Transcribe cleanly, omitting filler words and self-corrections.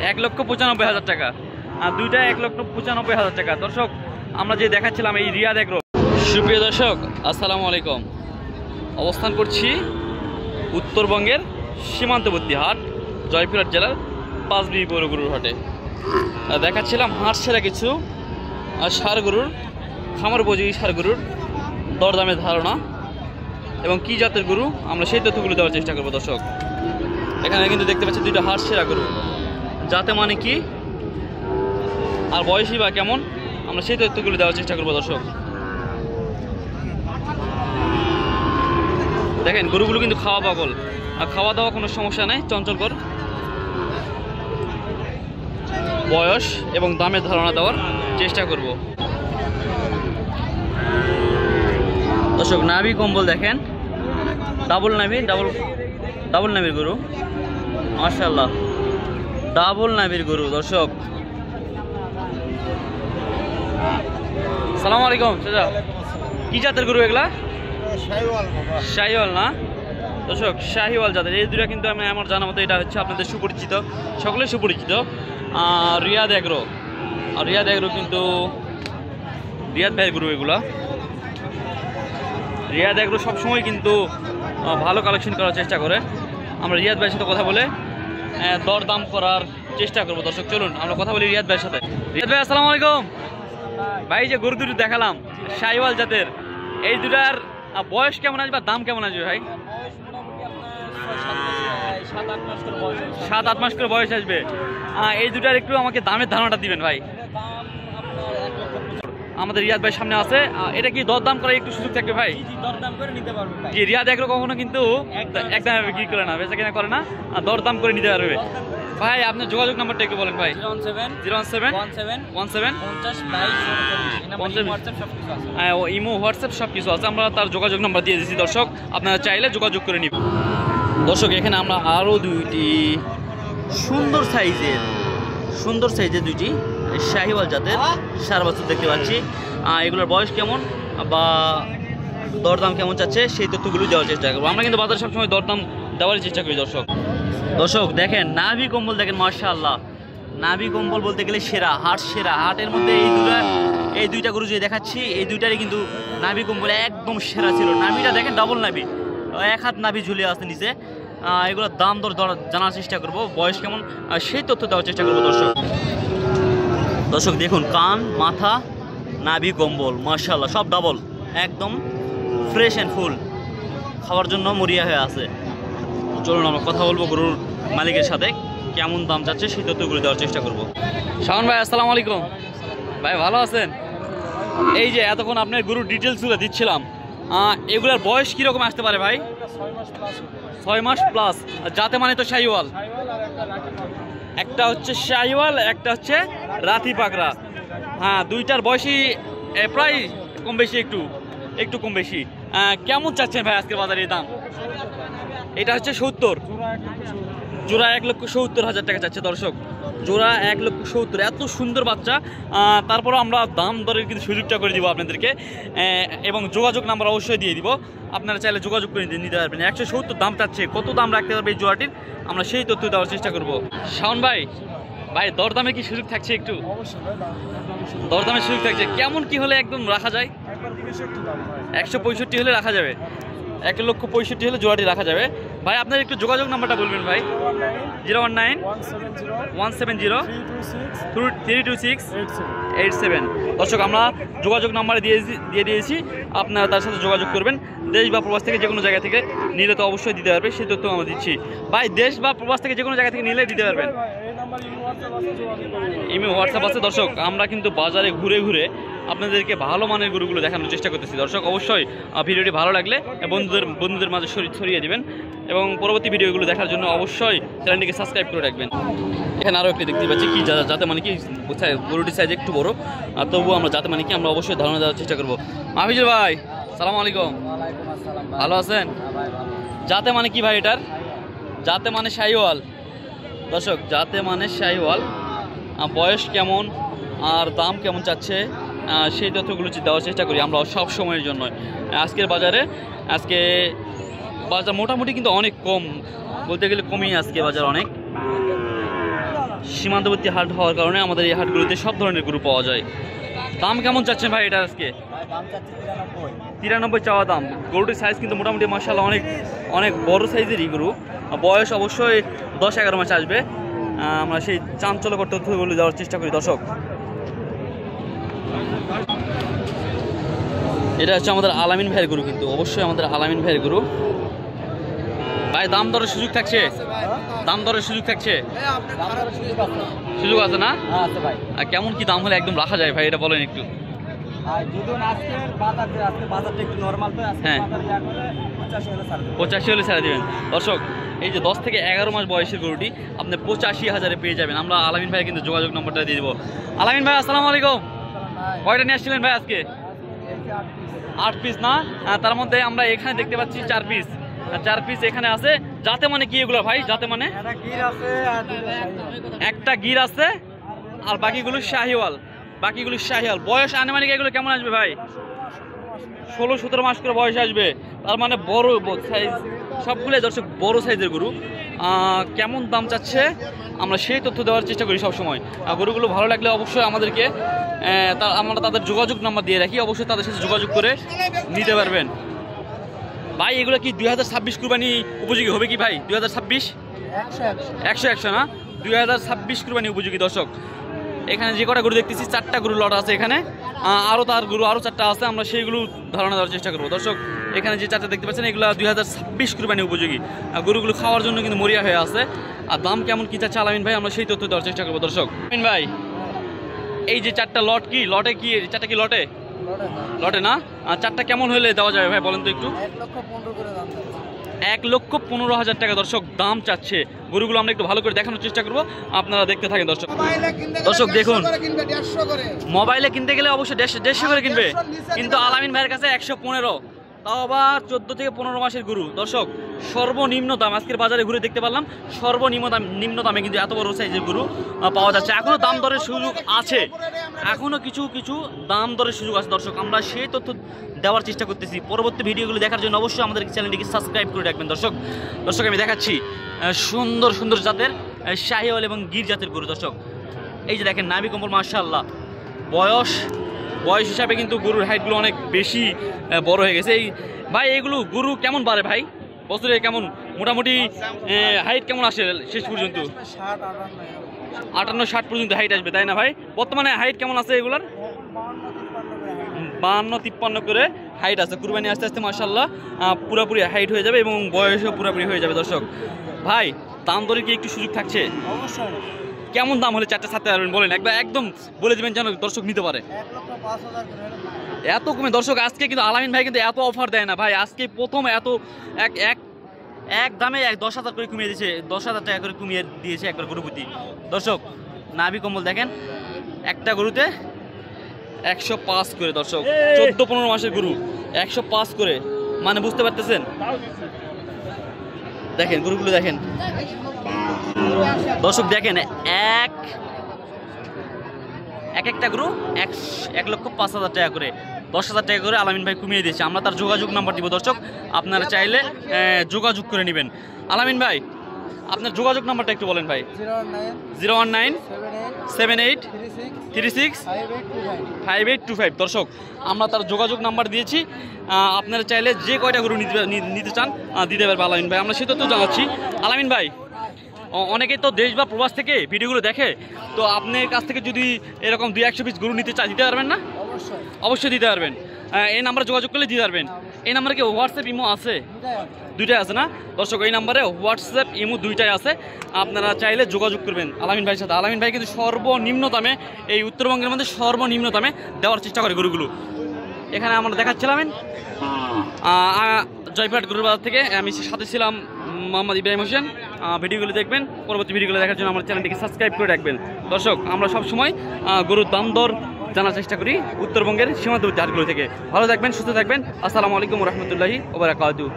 1,95,000 টাকা, আর দুইটা 1,95,000 টাকা। দর্শক আমরা যে দেখাচ্ছিলাম এই রিয়াদ এগ্রো। সুপ্রিয় দর্শক আসসালামু আলাইকুম, অবস্থান করছি উত্তরবঙ্গের সীমান্তবর্তী হাট জয়পুরহাট জেলার 5B বড় গরুর হাটে। দেখাচ্ছিলাম হাট সেরা কিছু ষাঁড় গরুর, খামার উপযোগী ষাঁড় গরুর দরদামের ধারণা এবং কি জাতের গরু আমরা সেই তথ্যগুলো দেওয়ার চেষ্টা করবো। দর্শক এখানে কিন্তু দেখতে পাচ্ছি দুইটা হাট সেরা গরু, জাতে মানে কি আর বয়সী বা কেমন আমরা সেই তথ্যগুলো দেওয়ার চেষ্টা করবো। দর্শক দেখেন গরুগুলো কিন্তু খাওয়া পাগল, আর খাওয়া দাওয়া কোনো সমস্যা নেই, চঞ্চলকর। বয়স এবং দামের ধারণা দেওয়ার চেষ্টা করব। দর্শক নাভি কম্বল দেখেন, ডাবল নাভি, ডাবল নাভির গরু, মাশাআল্লাহ ডাবল নাভির গরু। দর্শক সালাম আলাইকুম চাচা, কি জাতের গরু এগুলা? শাহিওয়াল না দর্শক, শাহিওয়াল জাতের এই দুটা কিন্তু আমি আমার জানা মতো এটা হচ্ছে আপনাদের সুপরিচিত, সকলে সুপরিচিত রিয়াদ এগ্রো। আর রিয়াদ এগ্রো কিন্তু রিয়াদ ভাইয়ের গরু এগুলা। রিয়াদ এগ্রো সবসময় কিন্তু ভালো কালেকশন করার চেষ্টা করে। আমরা রিয়াদ ভাইয়ের সাথে কথা বলে দর দাম করার চেষ্টা করবো। দর্শক চলুন আমরা কথা বলি রিয়াদ ভাইয়ের সাথে। রিয়াদ ভাই আসসালামু আলাইকুম। ভাই যে গরু দুটো দেখালাম শাহিওয়াল জাতের, এই দুটার বয়স কেমন আসবে, দাম কেমন আসবে ভাই? 7-8 মাস করে বয়স আসবে। এই দুটার একটু আমাকে দামের ধারণাটা দিবেন ভাই। আমাদের রিয়াদ ভাই সামনে আছে, এটা কি দরদাম করার একটু সুযোগ থাকবে ভাই? দরদাম করে নিতে পারবে ভাই। জি, রিয়াদ এগ্রো কখনো কিন্তু একদম বিক্রি করে না, বেচা কেনা করে না, দরদাম করে নিতে পারবে ভাই। আপনার যোগাযোগ নাম্বারটা একটু বলেন ভাই। 017 ইমো হোয়াটসঅ্যাপ সব কিছু আছে, আমরা তার যোগাযোগ নাম্বার দিয়ে দিচ্ছি। দর্শক আপনারা চাইলে যোগাযোগ করে নিবেন। দর্শক এখানে আমরা আরও দুইটি সুন্দর সাইজের দুইটি শাহিওয়াল জাতের ষাঁড় বাছুর দেখতে পাচ্ছি। এগুলোর বয়স কেমন বা দরদাম কেমন চাচ্ছে সেই তথ্যগুলো দেওয়ার চেষ্টা করবো। আমরা কিন্তু বাজারে সবসময় দরদাম দেওয়ার চেষ্টা করি। দর্শক দেখেন নাভি কম্বল দেখেন, মাশাআল্লাহ নাভি কম্বল বলতে গেলে সেরা, হাটের মধ্যে এই দুইটা গরু যে দেখাচ্ছি এই দুইটারই কিন্তু নাভি কম্বল একদম সেরা ছিল। নাভিটা দেখেন ডাবল নাভি, 1 হাত নাভি ঝুলে আছে নিচে। এগুলোর দাম দর জানার চেষ্টা করব, বয়স কেমন সেই তথ্য দেওয়ার চেষ্টা করবো। দর্শক দেখুন কান, মাথা, নাভি কম্বল মাশাআল্লাহ সব ডাবল, একদম ফ্রেশ অ্যান্ড ফুল, খাওয়ার জন্য মরিয়া হয়ে আছে। চলুন আমরা কথা বলবো গরুর মালিকের সাথে, কেমন দাম যাচ্ছে সেই তথ্যগুলো দেওয়ার চেষ্টা করব। শাওন ভাই আসসালামু আলাইকুম। ভাই ভালো আছেন? এই যে এতক্ষণ আপনার গরুর ডিটেলসগুলো দিচ্ছিলাম, এগুলার বয়স কীরকম আসতে পারে ভাই? 6 মাস প্লাস। যাতে মানে তো শাহিওয়াল, একটা হচ্ছে শাহিওয়াল, একটা হচ্ছে রাতি পাকড়া। হ্যাঁ দুইটার বয়সই প্রায় কম বেশি, একটু কম বেশি। কেমন চাচ্ছেন ভাই আজকের বাজারে দাম? এটা হচ্ছে 70, জোড়া 1,70,000 টাকা চাচ্ছে। দর্শক জোড়া 1,70,000, এত সুন্দর বাচ্চা। তারপরে আমরা দাম দরের কিন্তু সুযোগটা করে দিব আপনাদেরকে, এবং যোগাযোগ নাম্বার অবশ্যই দিয়ে দিব, আপনারা চাইলে যোগাযোগ করে নিতে পারবেন। 170 দাম চাচ্ছে, কত দাম রাখতে পারবে এই জোড়াটির আমরা সেই তথ্য দেওয়ার চেষ্টা করব। শাওন ভাই দরদামে কি সুযোগ থাকছে? একটু দরদামের সুযোগ থাকছে, কেমন কি হলে একদম রাখা যায়? 165 হলে রাখা যাবে, 1,65,000 হলে জোড়াটি রাখা যাবে। ভাই আপনার একটু যোগাযোগ নাম্বারটা বলবেন ভাই। 019-170-326-87। দর্শক আমরা যোগাযোগ নাম্বারে দিয়ে দিয়েছি, আপনারা তার সাথে যোগাযোগ করবেন। দেশ বা প্রবাস থেকে যে কোনো জায়গা থেকে নিলে তো অবশ্যই দিতে পারবে, সেই তথ্য আমরা দিচ্ছি ভাই। দেশ বা প্রবাস থেকে যে কোনো জায়গা থেকে নিলে দিতে পারবেন, ইমো হোয়াটসঅ্যাপ আছে। দর্শক আমরা কিন্তু বাজারে ঘুরে ঘুরে আপনাদেরকে ভালো মানের গরুগুলো দেখানোর চেষ্টা করতেছি। দর্শক অবশ্যই ভিডিওটি ভালো লাগলে বন্ধুদের মাঝে ছড়িয়ে দিবেন, এবং পরবর্তী ভিডিওগুলো দেখার জন্য অবশ্যই চ্যানেলটিকে সাবস্ক্রাইব করে রাখবেন। এখানে আরও একটি দেখতে পাচ্ছি, কি যাতে মানে কি গরুটির সাইজ একটু বড়, আর তবুও আমরা যাতে মানে কি আমরা অবশ্যই ধারণা দেওয়ার চেষ্টা করবো। মাহফিজুর ভাই সালাম আলাইকুম, ভালো আছেন? যাতে মানে কি ভাই এটার? যাতে মানে শাহিওয়াল। দর্শক জাতে মানে শাহিওয়াল, বয়স কেমন আর দাম কেমন চাচ্ছে সেই তথ্যগুলো দেওয়ার চেষ্টা করি আমরা সব সময়ের জন্য। আজকের বাজারে বাজার মোটামুটি কিন্তু অনেক কম, বলতে গেলে কমই আজকে বাজার অনেক। সীমান্তবর্তী হাট হওয়ার কারণে আমাদের এই হাটগুলোতে সব ধরনের গরু পাওয়া যায়। দাম কেমন চাচ্ছেন ভাই এটা আজকে? 93 চাওয়া দাম। গরুটির সাইজ কিন্তু মোটামুটি মাশাআল্লাহ অনেক অনেক বড় সাইজেরই গরু। বয়স অবশ্যই 10-11 মাস আসবে। আমরা সেই চাঞ্চল্যকর তথ্যগুলো দেওয়ার চেষ্টা করি দর্শক। এটা হচ্ছে আমাদের আলামিন ভাইয়ের গরু, কিন্তু অবশ্যই আমাদের আলামিন ভাইয়ের গরু। ভাই দাম দরের সুযোগ থাকছে? দাম দরের সুযোগ থাকছে? সুযোগ আছে না? আর কেমন কি দাম হলে একদম রাখা যায় ভাই, এটা বলেন একটু। হ্যাঁ, 85 হলে ছেড়ে দেবেন দর্শক। এই যে 10 থেকে 11 মাস বয়সের গরুটি আপনি 85,000-এ পেয়ে যাবেন। আমরা আলামিন ভাই কিন্তু যোগাযোগ নম্বরটা দিয়ে দেবো। আলামিন ভাই আসসালামু আলাইকুম। কয়টা নিয়ে আসছিলেন ভাই আজকে? 8 পিস না? তার মধ্যে আমরা এখানে দেখতে পাচ্ছি 4 পিস। 4 পিস এখানে আছে। যাতে মানে কি এগুলো ভাই? যাতে মানে একটা গির আছে আর বাকিগুলো শাহিওয়াল। বয়স আনুমানিক এগুলো কেমন আসবে ভাই? 16-17 মাস করে বয়স আসবে। তার মানে বড় সাইজ সবগুলোই দর্শক, বড় সাইজের গরু। কেমন দাম চাচ্ছে আমরা সেই তথ্য দেওয়ার চেষ্টা করি সবসময়। গরুগুলো ভালো লাগলে অবশ্যই আমাদেরকে আমরা তাদের যোগাযোগ নাম্বার দিয়ে রাখি, অবশ্যই তাদের সাথে যোগাযোগ করে নিতে পারবেন। ভাই এগুলো কি 2026 কুরবানি উপযোগী হবে কি ভাই? 2026 100 না? 2026 কুরবানি উপযোগী দর্শক। এখানে যে কটা গরু দেখতেছি 4টা গরু লট আছে এখানে। আরও 4টা আছে, আমরা সেইগুলো ধারণা দেওয়ার চেষ্টা করবো দর্শক। এখানে যে 4টা দেখতে পাচ্ছেন এগুলো 2026 কুরবানি উপযোগী। গরুগুলো খাওয়ার জন্য কিন্তু মরিয়া হয়ে আছে। আর দাম কেমন কি চাচ্ছে আলামিন ভাই আমরা সেই তথ্য দেওয়ার চেষ্টা করবো দর্শক। আলামিন ভাই এই যে 4টা লট কি লটে কি 4টা কি লটে? লটে না? 4টা কেমন হলে দেওয়া যাবে ভাই বলেন তো একটু? 1,15,000 টাকা দর্শক দাম চাচ্ছে। গরুগুলো আমরা একটু ভালো করে দেখানোর চেষ্টা করবো, আপনারা দেখতে থাকেন দর্শক। দর্শক দেখুন, মোবাইলে কিনতে গেলে অবশ্যই 150 করে কিনবে, কিন্তু আলামিন ভাইয়ের কাছে 115, তাও আবার 14 থেকে 15 মাসের গরু দর্শক। সর্বনিম্ন দাম আজকের বাজারে ঘুরে দেখতে পারলাম, সর্বনিম্ন দামে কিন্তু এত বড় সাইজের গরু পাওয়া যাচ্ছে। এখনো দাম দরের সুযোগ আছে, এখনো কিছু দাম দরের সুযোগ আছে দর্শক। আমরা সেই তথ্য দেওয়ার চেষ্টা করতেছি। পরবর্তী ভিডিওগুলো দেখার জন্য অবশ্যই আমাদের চ্যানেলটিকে সাবস্ক্রাইব করে রাখবেন দর্শক। আমি দেখাচ্ছি সুন্দর জাতের শাহিওয়াল এবং গির জাতের গরু দর্শক। এই যে দেখেন নাভি কম্বল মাশাআল্লাহ। বয়স হিসাবে কিন্তু গরুর হাইটগুলো অনেক বেশি বড় হয়ে গেছে। এই ভাই এইগুলো গরু কেমন বাড়ে ভাই বছরে? কেমন মোটামুটি হাইট কেমন আসে শেষ পর্যন্ত? 58-60 পর্যন্ত হাইট আসবে তাই না ভাই? বর্তমানে হাইট কেমন আছে এগুলার? 52-53 করে হাইট আছে। কুরবানি আস্তে আস্তে মাশাআল্লাহ পুরোপুরি হাইট হয়ে যাবে এবং বয়সও পুরোপুরি হয়ে যাবে দর্শক। ভাই দাম দরে কি একটু সুযোগ থাকছে? অবশ্যই। কেমন দাম হলে 4টা ছাড়তে পারবেন বলেন? একদম বলে দেবেন যেন দর্শক নিতে পারে। 1,05,000 এত কমে দর্শক? আজকে কিন্তু আলামিন ভাই কিন্তু এত অফার দেয় না ভাই। আজকে প্রথম এত এক দামে 10,000 করে কমিয়ে দিয়েছে, 10,000 টাকা করে কমিয়ে দিয়েছে একবার গরু প্রতি দর্শক। নাভি কম্বল দেখেন, একটা গরুতে 105 করে দর্শক। 14-15 মাসের গরু 105 করে, মানে বুঝতে পারতেছেন? দেখেন গরুগুলো দেখেন দর্শক, দেখেন একটা গরু 1,05,000 টাকা করে, 10,000 টাকা করে আলামিন ভাই কমিয়ে দিয়েছে। আমরা তার যোগাযোগ নাম্বার দিব দর্শক, আপনারা চাইলে যোগাযোগ করে নেবেন। আলামিন ভাই আপনার যোগাযোগ নাম্বারটা একটু বলেন ভাই। 01978365825 দর্শক, আমরা তার যোগাযোগ নাম্বার দিয়েছি। আপনারা চাইলে যে কয়টা গরু নিতে চান দিতে পারবে আলামিন ভাই, আমরা সেটা তো জানাচ্ছি। আলামিন ভাই অনেকেই তো দেশ বা প্রবাস থেকে ভিডিওগুলো দেখে, তো আপনার কাছ থেকে যদি এরকম 200-100 পিস গরু নিতে চাই দিতে পারবেন না? অবশ্যই দিতে পারবেন। এই নাম্বারে যোগাযোগ করলে দিতে পারবেন। এই নাম্বারে কি হোয়াটসঅ্যাপ ইমো আছে? দুইটাই আছে না দর্শক? এই নাম্বারে হোয়াটসঅ্যাপ ইমো দুইটাই আছে, আপনারা চাইলে যোগাযোগ করবেন আলামিন ভাইয়ের সাথে। আলামিন ভাই কিন্তু সর্বনিম্ন দামে, এই উত্তরবঙ্গের মধ্যে সর্বনিম্ন দামে দেওয়ার চেষ্টা করে গরুগুলো। এখানে আমরা দেখাচ্ছিলাম জয়পুরহাট গরুর বাজার থেকে, আমি সাথে ছিলাম মোহাম্মদ ইব্রাহিম হোসেন। ভিডিওগুলো দেখবেন, পরবর্তী ভিডিওগুলো দেখার জন্য আমার চ্যানেলটিকে সাবস্ক্রাইব করে রাখবেন দর্শক। আমরা সবসময় গরুর দাম দর জানার চেষ্টা করি উত্তরবঙ্গের সীমান্তবর্তী হাটগুলো থেকে। ভালো থাকবেন, সুস্থ থাকবেন। আসসালামু আলাইকুম রহমতুল্লাহি ওয়া বারাকাতুহু।